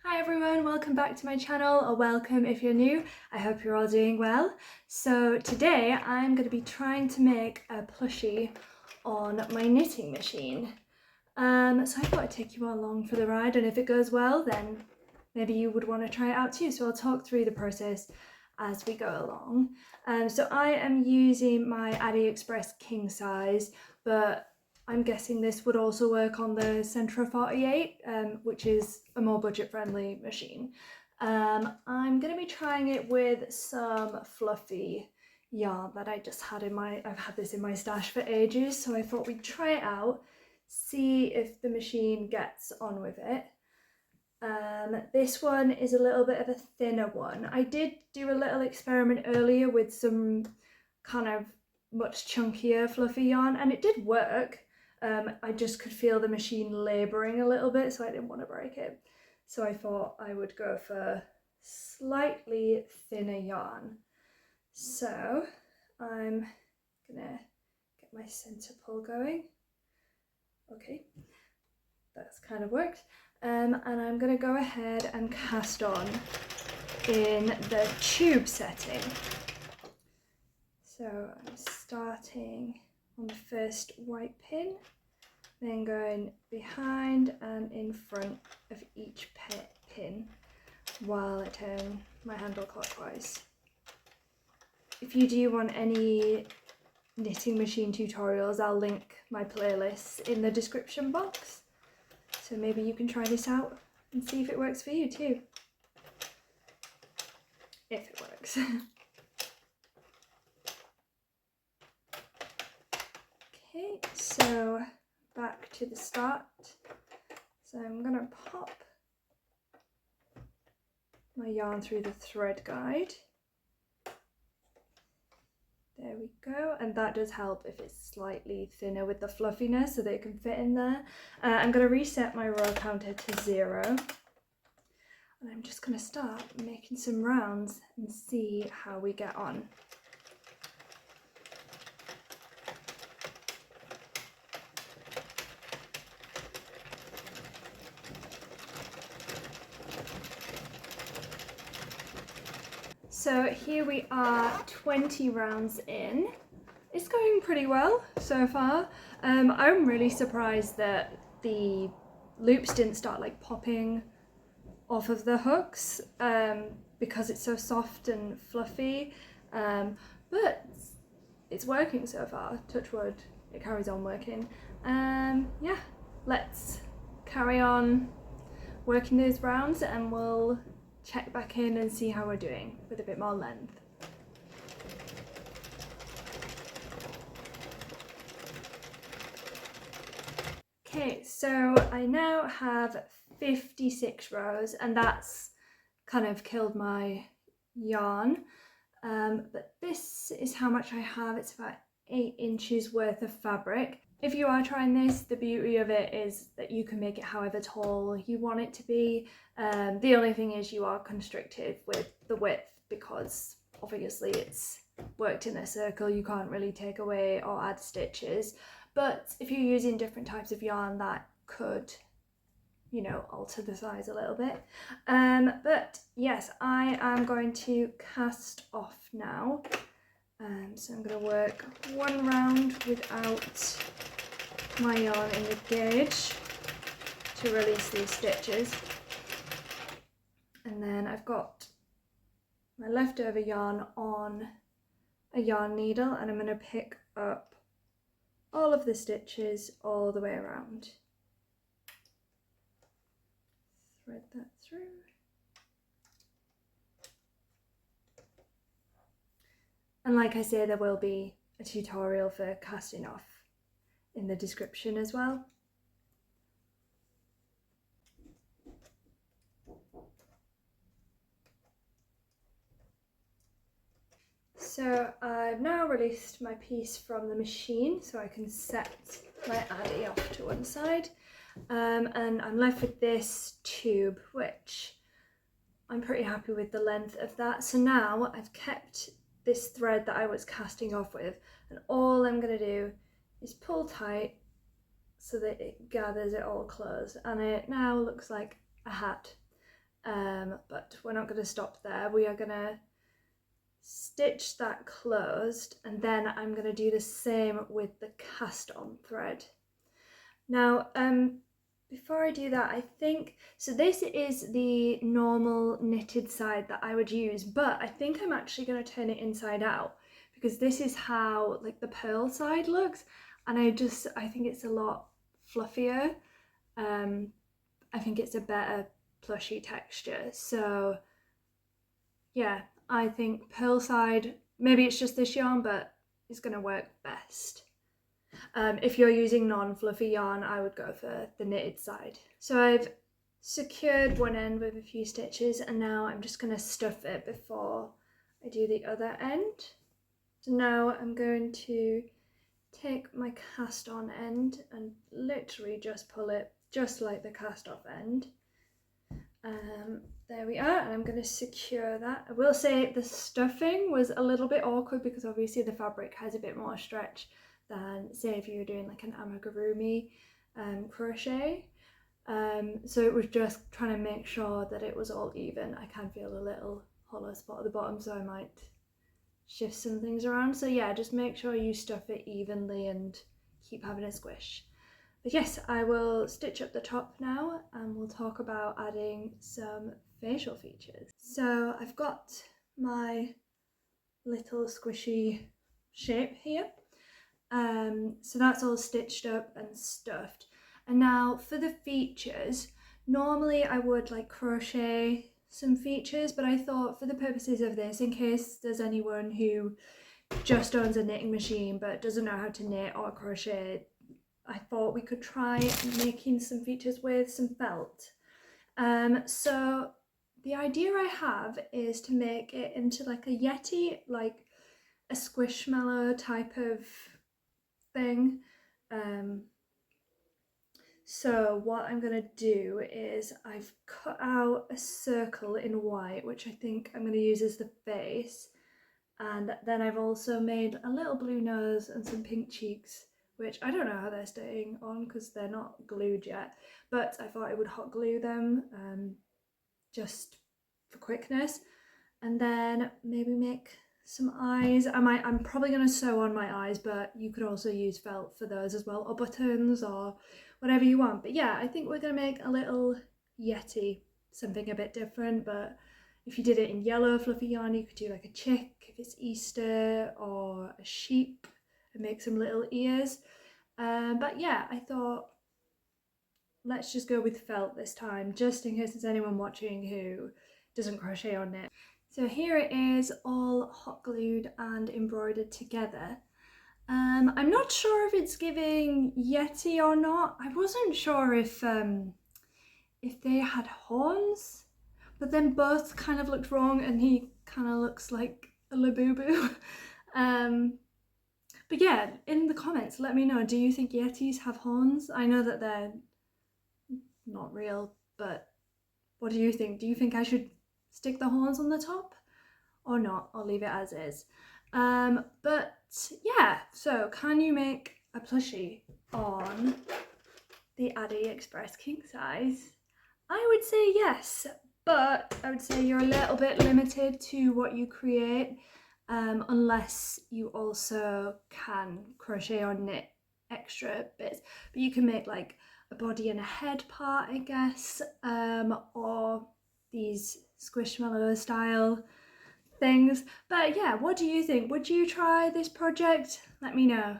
Hi everyone, welcome back to my channel, or welcome if you're new. I hope you're all doing well. So today I'm going to be trying to make a plushie on my knitting machine. So I thought I'd take you all along for the ride, and if it goes well then maybe you would want to try it out too. So I'll talk through the process as we go along. So I am using my Addi Express king size, but I'm guessing this would also work on the Sentro 48, which is a more budget-friendly machine. I'm going to be trying it with some fluffy yarn that I just had I've had this in my stash for ages, so I thought we'd try it out, see if the machine gets on with it. This one is a little bit of a thinner one. I did do a little experiment earlier with some kind of much chunkier fluffy yarn, and it did work. I just could feel the machine labouring a little bit, so I didn't want to break it. So I thought I would go for slightly thinner yarn. So I'm gonna get my centre pull going. Okay, that's kind of worked. And I'm gonna go ahead and cast on in the tube setting. So I'm starting on the first white pin, then going behind and in front of each pin while I turn my handle clockwise. If you do want any knitting machine tutorials, I'll link my playlists in the description box. So maybe you can try this out and see if it works for you too. If it works. Okay, so back to the start. So I'm gonna pop my yarn through the thread guide. There we go, and that does help if it's slightly thinner with the fluffiness so that it can fit in there. I'm going to reset my row counter to 0, and I'm just going to start making some rounds and see how we get on. So here we are 20 rounds in. It's going pretty well so far. I'm really surprised that the loops didn't start like popping off of the hooks because it's so soft and fluffy, but it's working so far. Touch wood, it carries on working. Yeah, let's carry on working those rounds and we'll check back in and see how we're doing with a bit more length. Okay, so I now have 56 rows, and that's kind of killed my yarn. But this is how much I have. It's about 8 inches worth of fabric. If you are trying this, the beauty of it is that you can make it however tall you want it to be. The only thing is you are constricted with the width because obviously it's worked in a circle. You can't really take away or add stitches. But if you're using different types of yarn, that could, you know, alter the size a little bit. But yes, I am going to cast off now. So I'm going to work one round without my yarn in the gauge to release these stitches. And then I've got my leftover yarn on a yarn needle, and I'm going to pick up all of the stitches all the way around. Thread that through. And like I say, there will be a tutorial for casting off in the description as well. So I've now released my piece from the machine so I can set my Addi off to one side. And I'm left with this tube, which I'm pretty happy with the length of that. So now I've kept this thread that I was casting off with, and all I'm going to do is pull tight so that it gathers it all close, and it now looks like a hat. but we're not going to stop there. We are going to stitch that closed, and then I'm going to do the same with the cast on thread. Now, before I do that, I think, so this is the normal knitted side that I would use, but I think I'm actually going to turn it inside out, because this is how like the pearl side looks, and I think it's a lot fluffier. I think it's a better plushy texture. So yeah, I think pearl side, maybe it's just this yarn, but it's going to work best. If you're using non-fluffy yarn, I would go for the knitted side. So I've secured one end with a few stitches, and now I'm just going to stuff it before I do the other end. So now I'm going to take my cast on end and literally just pull it just like the cast off end. There we are, and I'm going to secure that. I will say the stuffing was a little bit awkward because obviously the fabric has a bit more stretch than, say, if you were doing like an amigurumi crochet. So it was just trying to make sure that it was all even. I can feel a little hollow spot at the bottom, so I might shift some things around. So yeah, just make sure you stuff it evenly and keep having a squish. But yes, I will stitch up the top now, and we'll talk about adding some facial features. So I've got my little squishy shape here. So that's all stitched up and stuffed. And now for the features, normally I would like crochet some features, but I thought for the purposes of this, in case there's anyone who just owns a knitting machine but doesn't know how to knit or crochet, I thought we could try making some features with some felt. So the idea I have is to make it into like a yeti, like a squishmallow type of thing. So what I'm going to do is I've cut out a circle in white, which I think I'm going to use as the face, and then I've also made a little blue nose and some pink cheeks, which I don't know how they're staying on because they're not glued yet, but I thought I would hot glue them just for quickness, and then maybe make some eyes. I'm probably going to sew on my eyes, but you could also use felt for those as well, or buttons or whatever you want. But yeah, I think we're going to make a little yeti, something a bit different. But if you did it in yellow fluffy yarn, you could do like a chick if it's Easter, or a sheep, and make some little ears. But yeah, I thought let's just go with felt this time, just in case there's anyone watching who doesn't crochet or knit. So here it is, all hot glued and embroidered together. I'm not sure if it's giving yeti or not. I wasn't sure if they had horns, but then both kind of looked wrong, and he kind of looks like a labubu. But yeah, in the comments, let me know, do you think yetis have horns? I know that they're not real, but what do you think? Do you think I should stick the horns on the top or not? I'll leave it as is. But yeah, so can you make a plushie on the Addi Express King size? I would say yes, but I would say you're a little bit limited to what you create, unless you also can crochet or knit extra bits. But you can make like a body and a head part, I guess, or these squishmallow style things. But yeah, what do you think? Would you try this project? Let me know.